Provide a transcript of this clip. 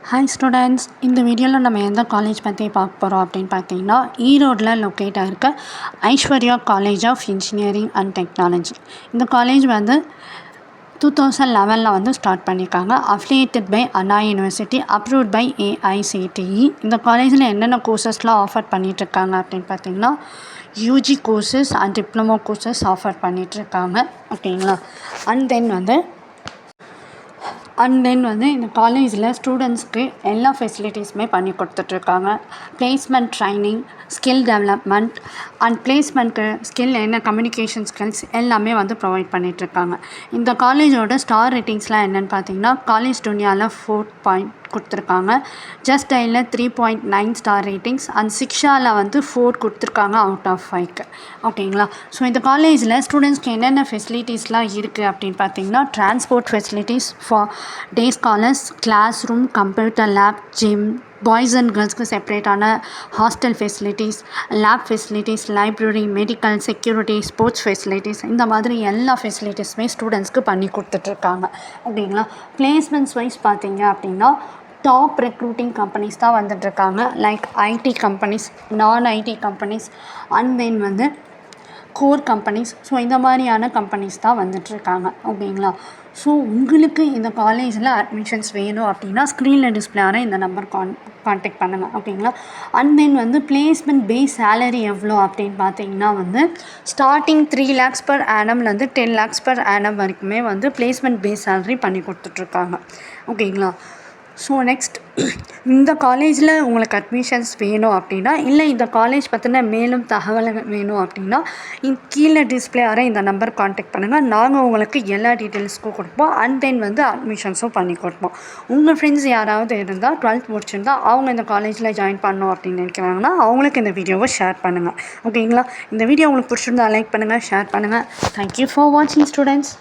Hi students, இந்த வீடியோவில் நம்ம எந்த காலேஜ் பற்றி பார்க்க போகிறோம் அப்படின்னு பார்த்தீங்கன்னா, ஈரோடில் லொக்கேட் ஆகிருக்க Aishwarya college of engineering and technology. இந்த காலேஜ் வந்து 2011 ஸ்டார்ட் பண்ணியிருக்காங்க. Affiliated by Anna university, approved by AICTE. இந்த காலேஜில் என்னென்ன கோர்சஸ்லாம் ஆஃபர் பண்ணிகிட்ருக்காங்க அப்படின்னு பார்த்தீங்கன்னா, UG courses and diploma courses offer பண்ணிகிட்ருக்காங்க. ஓகேங்களா. அண்ட் தென் வந்து இந்த காலேஜில் ஸ்டூடெண்ட்ஸ்க்கு எல்லா ஃபெசிலிட்டிஸுமே பண்ணி கொடுத்துட்ருக்காங்க. Placement training, skill development and பிளேஸ்மெண்ட்க்கு ஸ்கில் என்ன கம்யூனிகேஷன் ஸ்கில்ஸ் எல்லாமே வந்து ப்ரொவைட் பண்ணிகிட்ருக்காங்க. இந்த காலேஜோட ஸ்டார் ரேட்டிங்ஸ்லாம் என்னென்னு பார்த்தீங்கன்னா, காலேஜ் துனியாவில் 4 பாயிண்ட் கொடுத்துருக்காங்க. ஜஸ்ட் டயலில் 3.9 ஸ்டார் ரேட்டிங்ஸ் அண்ட் சிக்ஷாவில் வந்து 4 கொடுத்துருக்காங்க அவுட் ஆஃப் 5க்கு. ஓகேங்களா. ஸோ இந்த காலேஜில் ஸ்டூடெண்ட்ஸ்க்கு என்னென்ன ஃபெசிலிட்டிஸ்லாம் இருக்குது அப்படின்னு பார்த்தீங்கன்னா, transport facilities for day scholars, class room, computer lab, gym, boys and கேர்ள்ஸ்க்கு செப்பரேட்டான hostel facilities, lab facilities, library, medical, security, sports facilities, இந்த மாதிரி எல்லா ஃபெசிலிட்டிஸுமே ஸ்டூடெண்ட்ஸ்க்கு பண்ணி கொடுத்துட்ருக்காங்க. ஓகேங்களா. பிளேஸ்மெண்ட்ஸ் வைஸ் பார்த்தீங்க அப்படின்னா, டாப் ரெக்ரூட்டிங் கம்பெனிஸ் தான் வந்துட்டுருக்காங்க. லைக் ஐடி கம்பெனிஸ், நான் ஐடி கம்பெனிஸ் அண்ட் தென் வந்து கோர் கம்பெனிஸ். ஸோ இந்த மாதிரியான கம்பெனிஸ் தான் வந்துட்டுருக்காங்க. ஓகேங்களா. ஸோ உங்களுக்கு இந்த காலேஜில் அட்மிஷன்ஸ் வேணும் அப்படின்னா, ஸ்க்ரீனில் டிஸ்பிளே ஆகிற இந்த நம்பர் கான்டாக்ட் பண்ணுங்கள். ஓகேங்களா. அண்ட் தென் வந்து பிளேஸ்மெண்ட் பேஸ் சேலரி எவ்வளோ அப்படின்னு பார்த்தீங்கன்னா வந்து, starting 3 lakhs per annumலேருந்து 10 lakhs per annum வரைக்குமே வந்து பிளேஸ்மெண்ட் பேஸ் சேலரி பண்ணி கொடுத்துட்ருக்காங்க. ஓகேங்களா. ஸோ நெக்ஸ்ட், இந்த காலேஜில் உங்களுக்கு அட்மிஷன்ஸ் வேணும் அப்படின்னா, இல்லை இந்த காலேஜ் பற்றின மேலும் தகவல்கள் வேணும் அப்படின்னா, கீழே டிஸ்பிளே ஆகிற இந்த நம்பர் கான்டாக்ட் பண்ணுங்கள். நாங்கள் உங்களுக்கு எல்லா டீட்டெயில்ஸ்க்கும் கொடுப்போம். அண்ட் தென் வந்து அட்மிஷன்ஸும் பண்ணி கொடுப்போம். உங்கள் ஃப்ரெண்ட்ஸ் யாராவது இருந்தால் 12th முடிச்சிருந்தால் அவங்க இந்த காலேஜில் ஜாயின் பண்ணணும் அப்படின்னு நினைக்கிறாங்கன்னா, அவங்களுக்கு இந்த வீடியோவை ஷேர் பண்ணுங்கள். ஓகேங்களா. இந்த வீடியோ உங்களுக்கு பிடிச்சிருந்தா லைக் பண்ணுங்கள், ஷேர் பண்ணுங்கள். தேங்க்யூ ஃபார் வாட்சிங் ஸ்டூடெண்ட்ஸ்.